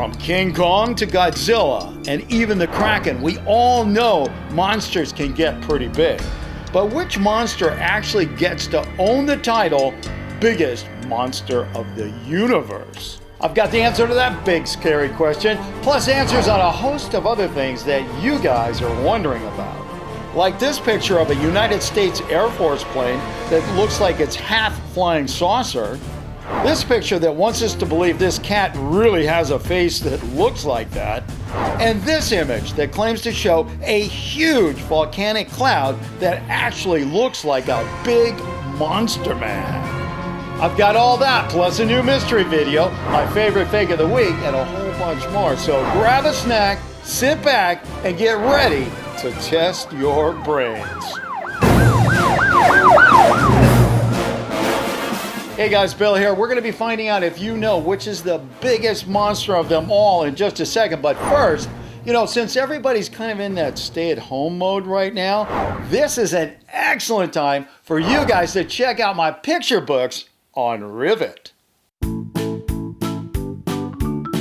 From King Kong to Godzilla and even the Kraken, we all know monsters can get pretty big. But which monster actually gets to own the title, biggest monster of the universe? I've got the answer to that big scary question, plus answers on a host of other things that you guys are wondering about. Like this picture of a United States Air Force plane that looks like it's half flying saucer. This picture that wants us to believe this cat really has a face that looks like that. And this image that claims to show a huge volcanic cloud that actually looks like a big monster man. I've got all that, plus a new mystery video, my favorite fake of the week, and a whole bunch more. So grab a snack, sit back, and get ready to test your brains. Hey guys, Bill here. We're going to be finding out if you know which is the biggest monster of them all in just a second. But first, you know, since everybody's kind of in that stay-at-home mode right now, this is an excellent time for you guys to check out my picture books on Rivet.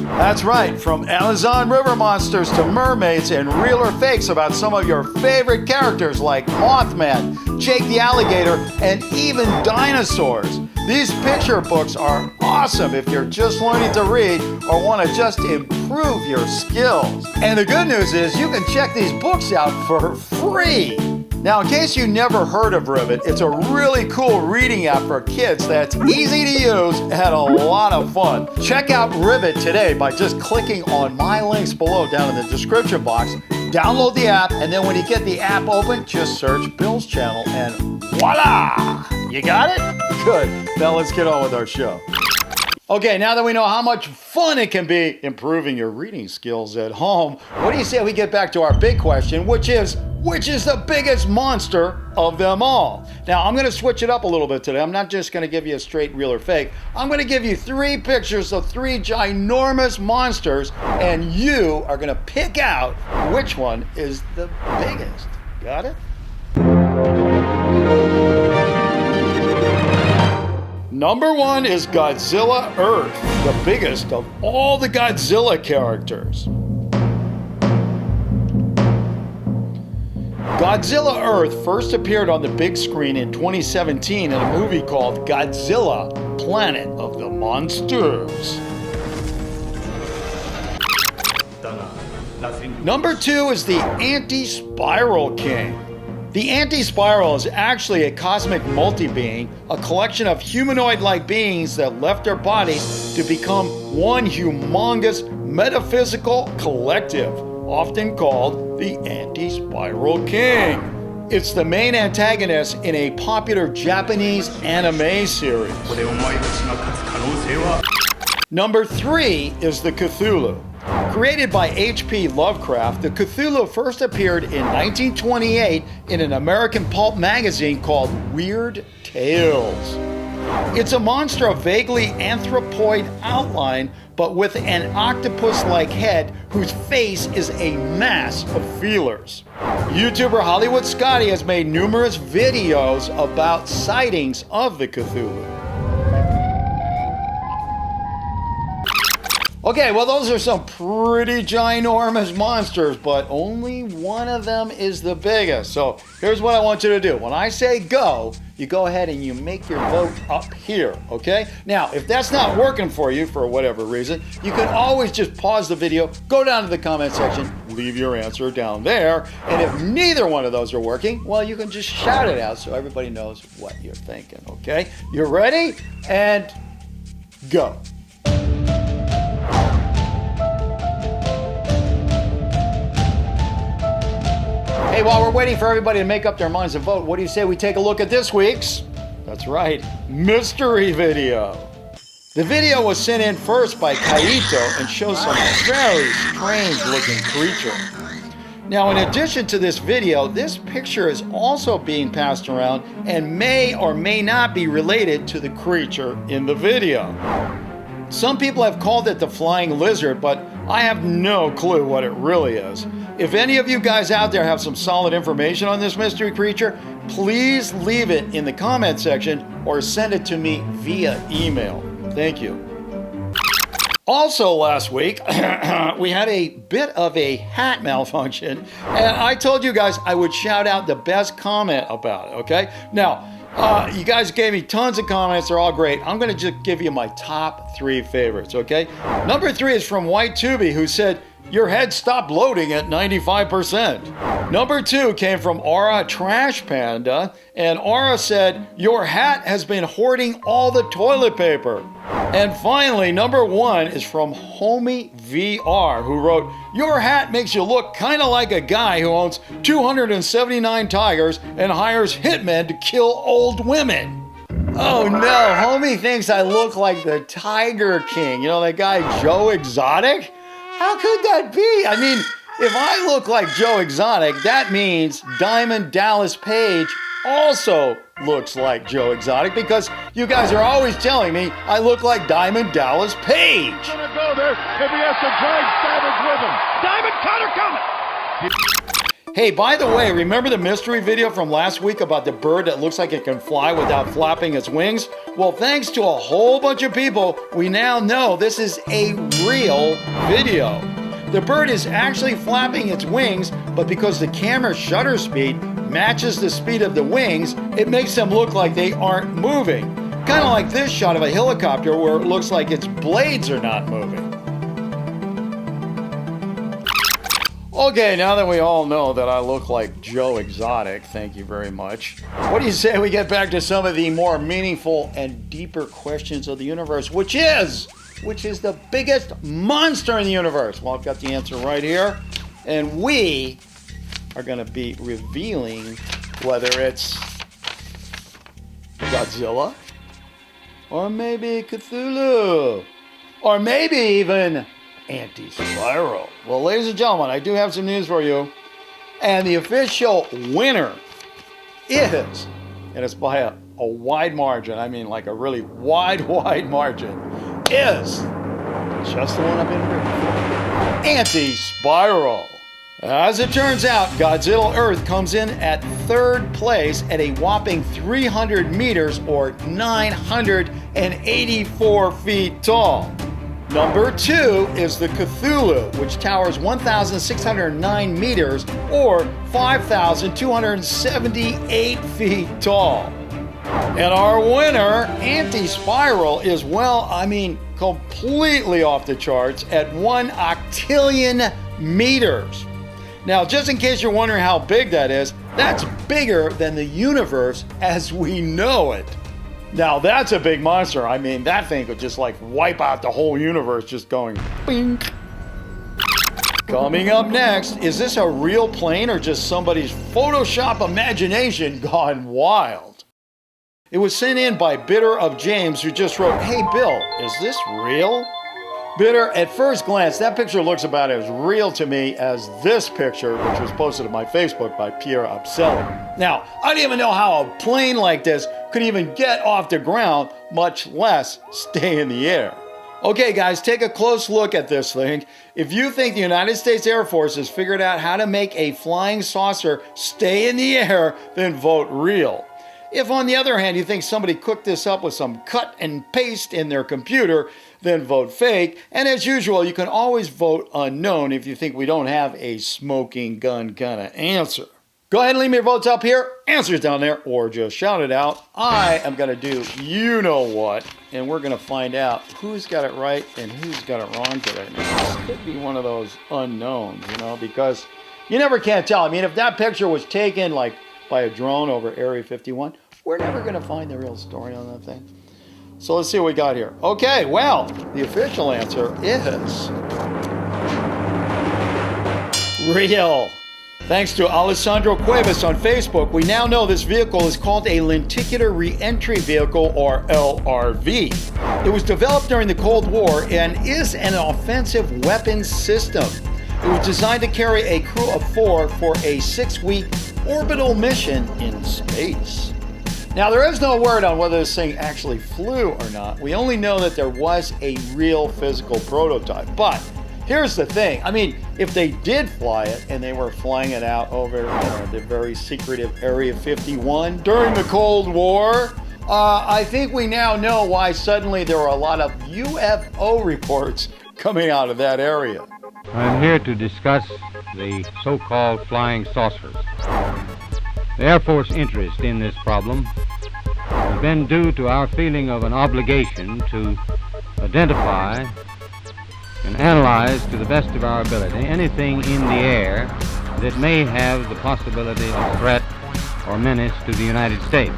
That's right, from Amazon river monsters to mermaids and real or fakes about some of your favorite characters like Mothman, Jake the Alligator, and even dinosaurs. These picture books are awesome if you're just learning to read or want to just improve your skills. And the good news is you can check these books out for free. Now, in case you never heard of Rivet, it's a really cool reading app for kids that's easy to use and a lot of fun. Check out Rivet today by just clicking on my links below down in the description box. Download the app, and then when you get the app open, just search BillsChannel and voila! You got it? Good. Now let's get on with our show. Okay, now that we know how much fun it can be improving your reading skills at home, what do you say we get back to our big question, which is the biggest monster of them all? Now, I'm going to switch it up a little bit today. I'm not just going to give you a straight real or fake. I'm going to give you 3 pictures of 3 ginormous monsters, and you are going to pick out which one is the biggest. Got it? Number 1 is Godzilla Earth, the biggest of all the Godzilla characters. Godzilla Earth first appeared on the big screen in 2017 in a movie called Godzilla, Planet of the Monsters. Number 2 is the Anti-Spiral King. The Anti-Spiral is actually a cosmic multi-being, a collection of humanoid-like beings that left their bodies to become one humongous metaphysical collective, often called the Anti-Spiral King. It's the main antagonist in a popular Japanese anime series. Number 3 is the Cthulhu. Created by H.P. Lovecraft, the Cthulhu first appeared in 1928 in an American pulp magazine called Weird Tales. It's a monster of vaguely anthropoid outline, but with an octopus-like head whose face is a mass of feelers. YouTuber Hollywood Scotty has made numerous videos about sightings of the Cthulhu. Okay, well, those are some pretty ginormous monsters, but only one of them is the biggest. So here's what I want you to do. When I say go, you go ahead and you make your vote up here, okay? Now, if that's not working for you for whatever reason, you can always just pause the video, go down to the comment section, leave your answer down there, and if neither one of those are working, well, you can just shout it out so everybody knows what you're thinking, okay? You ready? And go. Hey, while we're waiting for everybody to make up their minds and vote, what do you say we take a look at this week's, that's right, mystery video. The video was sent in first by Kaito and shows some very strange looking creature. Now, in addition to this video, this picture is also being passed around and may or may not be related to the creature in the video. Some people have called it the flying lizard, but I have no clue what it really is. If any of you guys out there have some solid information on this mystery creature, please leave it in the comment section or send it to me via email. Thank you. Also last week, we had a bit of a hat malfunction, and I told you guys I would shout out the best comment about it, okay? Now, you guys gave me tons of comments. They're all great. I'm going to just give you my top 3 favorites, okay? Number 3 is from White Tubi, who said, your head stopped loading at 95%. Number 2 came from Aura Trash Panda, and Aura said, your hat has been hoarding all the toilet paper. And finally, number 1 is from Homie VR, who wrote, your hat makes you look kind of like a guy who owns 279 tigers and hires hitmen to kill old women. Oh no, Homie thinks I look like the Tiger King. You know that guy Joe Exotic? How could that be? I mean, if I look like Joe Exotic, that means Diamond Dallas Page also looks like Joe Exotic, because you guys are always telling me I look like Diamond Dallas Page. Gonna go there if he has to drag Savage with him. Diamond cutter coming. Hey, by the way, remember the mystery video from last week about the bird that looks like it can fly without flapping its wings? Well, thanks to a whole bunch of people, we now know this is a real video. The bird is actually flapping its wings, but because the camera's shutter speed matches the speed of the wings, it makes them look like they aren't moving. Kind of like this shot of a helicopter where it looks like its blades are not moving. Okay, now that we all know that I look like Joe Exotic, thank you very much. What do you say we get back to some of the more meaningful and deeper questions of the universe, which is the biggest monster in the universe? Well, I've got the answer right here, and we are going to be revealing whether it's Godzilla, or maybe Cthulhu, or maybe even Anti-Spiral. Well, ladies and gentlemen, I do have some news for you. And the official winner is, and it's by a wide margin, I mean like a really wide margin, is just the one I've been rooting for. Anti-Spiral. As it turns out, Godzilla Earth comes in at 3rd place at a whopping 300 meters or 984 feet tall. Number 2 is the Cthulhu, which towers 1,609 meters or 5,278 feet tall. And our winner, Anti-Spiral, is, well, I mean, completely off the charts at 1 octillion meters. Now, just in case you're wondering how big that is, that's bigger than the universe as we know it. Now, that's a big monster. I mean, that thing could just like wipe out the whole universe just going bink. Coming up next, is this a real plane or just somebody's Photoshop imagination gone wild? It was sent in by Bitter of James, who just wrote, hey Bill, is this real? Bitter, at first glance, that picture looks about as real to me as this picture, which was posted to my Facebook by Pierre Upselli. Now, I don't even know how a plane like this could even get off the ground, much less stay in the air. Okay, guys, take a close look at this thing. If you think the United States Air Force has figured out how to make a flying saucer stay in the air, then vote real. If, on the other hand, you think somebody cooked this up with some cut and paste in their computer, then vote fake. And as usual, you can always vote unknown if you think we don't have a smoking gun kind of answer. Go ahead and leave me your votes up here, answers down there, or just shout it out. I am going to do you know what, and we're going to find out who's got it right and who's got it wrong today. Now, this could be one of those unknowns, you know, because you never can tell. I mean, if that picture was taken like by a drone over Area 51, we're never going to find the real story on that thing. So let's see what we got here. Okay, well, the official answer is real. Thanks to Alessandro Cuevas on Facebook, we now know this vehicle is called a lenticular reentry vehicle, or LRV. It was developed during the Cold War and is an offensive weapons system. It was designed to carry a crew of 4 for a 6-week orbital mission in space. Now, there is no word on whether this thing actually flew or not. We only know that there was a real physical prototype. But here's the thing. I mean, if they did fly it and they were flying it out over the very secretive Area 51 during the Cold War, I think we now know why suddenly there were a lot of UFO reports coming out of that area. I'm here to discuss the so-called flying saucers. The Air Force interest in this problem has been due to our feeling of an obligation to identify and analyze to the best of our ability anything in the air that may have the possibility of threat or menace to the United States.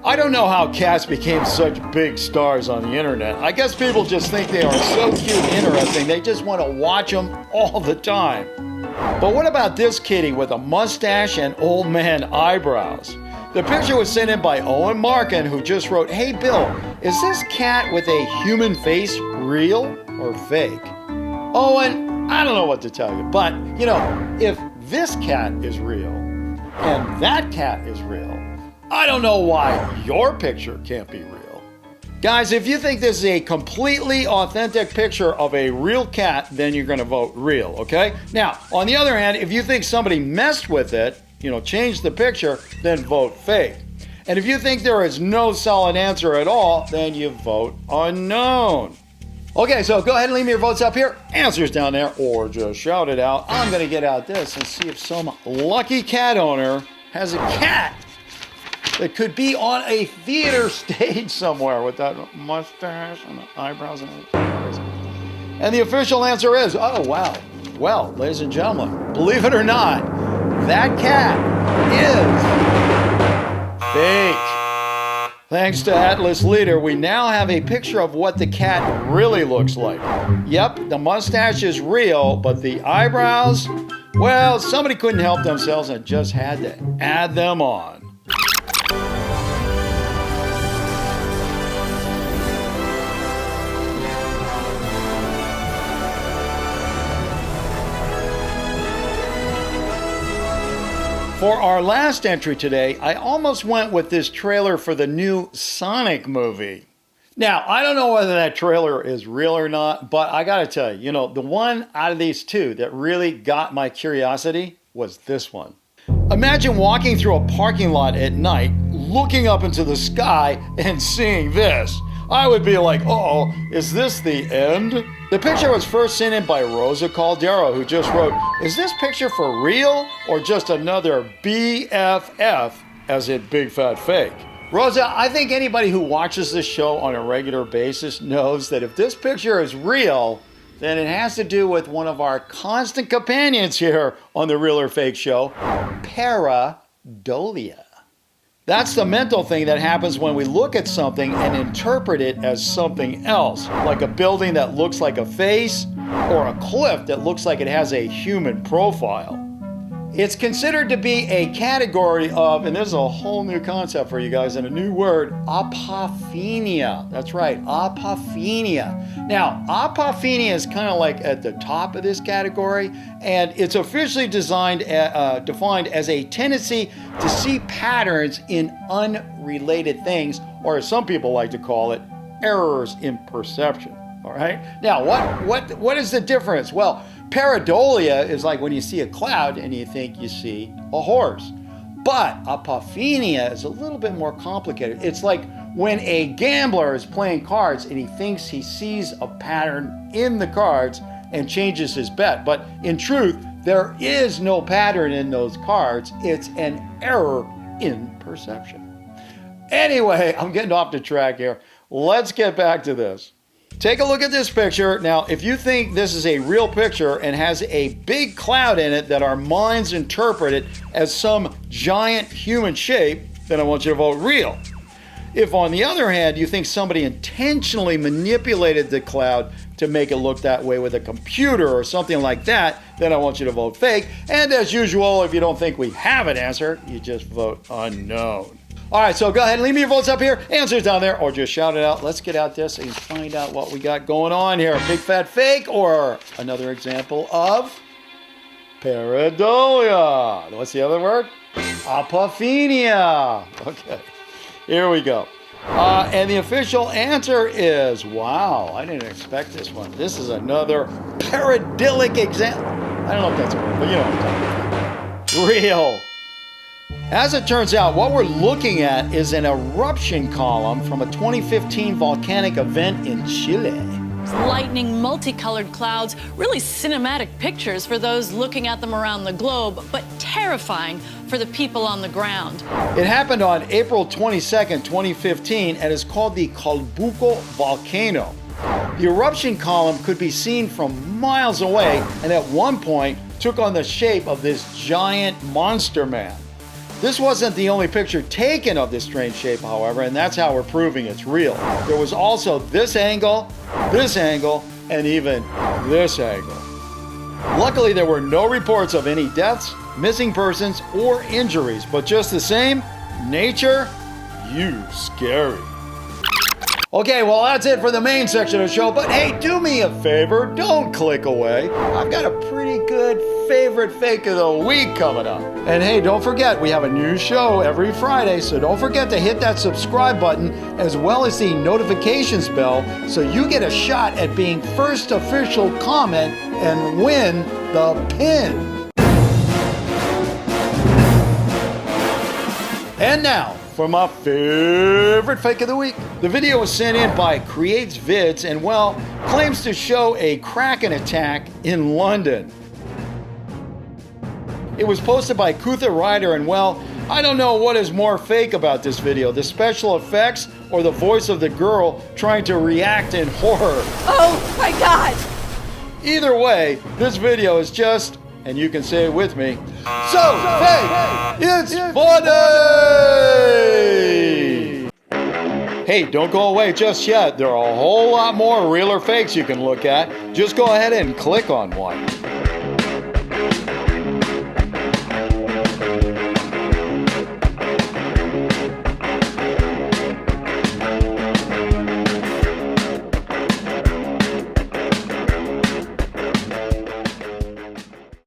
I don't know how cats became such big stars on the internet. I guess people just think they are so cute and interesting, they just want to watch them all the time. But what about this kitty with a mustache and old man eyebrows? The picture was sent in by Owen Markin, who just wrote, "Hey Bill, is this cat with a human face real or fake?" Owen, I don't know what to tell you, but you know, if this cat is real and that cat is real, I don't know why your picture can't be real. Guys, if you think this is a completely authentic picture of a real cat, then you're going to vote real, okay? Now, on the other hand, if you think somebody messed with it, you know, changed the picture, then vote fake. And if you think there is no solid answer at all, then you vote unknown. Okay, so go ahead and leave me your votes up here, answers down there, or just shout it out. I'm going to get out this and see if some lucky cat owner has a cat that could be on a theater stage somewhere with that mustache and the eyebrows and everything. And the official answer is, oh wow. Well, ladies and gentlemen, believe it or not, that cat is fake. Thanks to Atlas Leader, we now have a picture of what the cat really looks like. Yep, the mustache is real, but the eyebrows, well, somebody couldn't help themselves and just had to add them on. For our last entry today, I almost went with this trailer for the new Sonic movie. Now, I don't know whether that trailer is real or not, but I gotta tell you, you know, the one out of these two that really got my curiosity was this one. Imagine walking through a parking lot at night, looking up into the sky and seeing this. I would be like, uh-oh, is this the end? The picture was first sent in by Rosa Caldero, who just wrote, is this picture for real or just another BFF, as in big fat fake? Rosa, I think anybody who watches this show on a regular basis knows that if this picture is real, then it has to do with one of our constant companions here on the Real or Fake show, pareidolia. That's the mental thing that happens when we look at something and interpret it as something else, like a building that looks like a face or a cliff that looks like it has a human profile. It's considered to be a category of, and this is a whole new concept for you guys and a new word, apophenia. That's right, apophenia. Now, apophenia is kind of like at the top of this category, and it's officially defined as a tendency to see patterns in unrelated things, or as some people like to call it, errors in perception. All right. Now, what is the difference? Well, pareidolia is like when you see a cloud and you think you see a horse. But apophenia is a little bit more complicated. It's like when a gambler is playing cards and he thinks he sees a pattern in the cards and changes his bet. But in truth, there is no pattern in those cards. It's an error in perception. Anyway, I'm getting off the track here. Let's get back to this. Take a look at this picture. Now, if you think this is a real picture and has a big cloud in it that our minds interpret it as some giant human shape, then I want you to vote real. If, on the other hand, you think somebody intentionally manipulated the cloud to make it look that way with a computer or something like that, then I want you to vote fake. And as usual, if you don't think we have an answer, you just vote unknown. All right, so go ahead and leave me your votes up here, answers down there, or just shout it out. Let's get out this and find out what we got going on here. Big fat fake or another example of pareidolia. What's the other word? Apophenia. Okay, here we go. And the official answer is, wow, I didn't expect this one. This is another paradilic example. I don't know if that's a word, but you know what I'm talking about. Real. As it turns out, what we're looking at is an eruption column from a 2015 volcanic event in Chile. Lightning, multicolored clouds, really cinematic pictures for those looking at them around the globe, but terrifying for the people on the ground. It happened on April 22nd, 2015, and is called the Calbuco volcano. The eruption column could be seen from miles away, and at one point took on the shape of this giant monster man. This wasn't the only picture taken of this strange shape, however, and that's how we're proving it's real. There was also this angle, and even this angle. Luckily, there were no reports of any deaths, missing persons, or injuries, but just the same, nature, you scary. Okay, well, that's it for the main section of the show, but hey, do me a favor, don't click away. I've got a pretty good favorite fake of the week coming up. And hey, don't forget, we have a new show every Friday, so don't forget to hit that subscribe button as well as the notifications bell so you get a shot at being first official comment and win the pin. And now, for my favorite fake of the week. The video was sent in by Creates Vids and, well, claims to show a Kraken attack in London. It was posted by Kutha Ryder, and, well, I don't know what is more fake about this video, the special effects or the voice of the girl trying to react in horror. Oh my God! Either way, this video is just, and you can say it with me, so fake, it's funny! Hey, don't go away just yet. There are a whole lot more real or fakes you can look at. Just go ahead and click on one.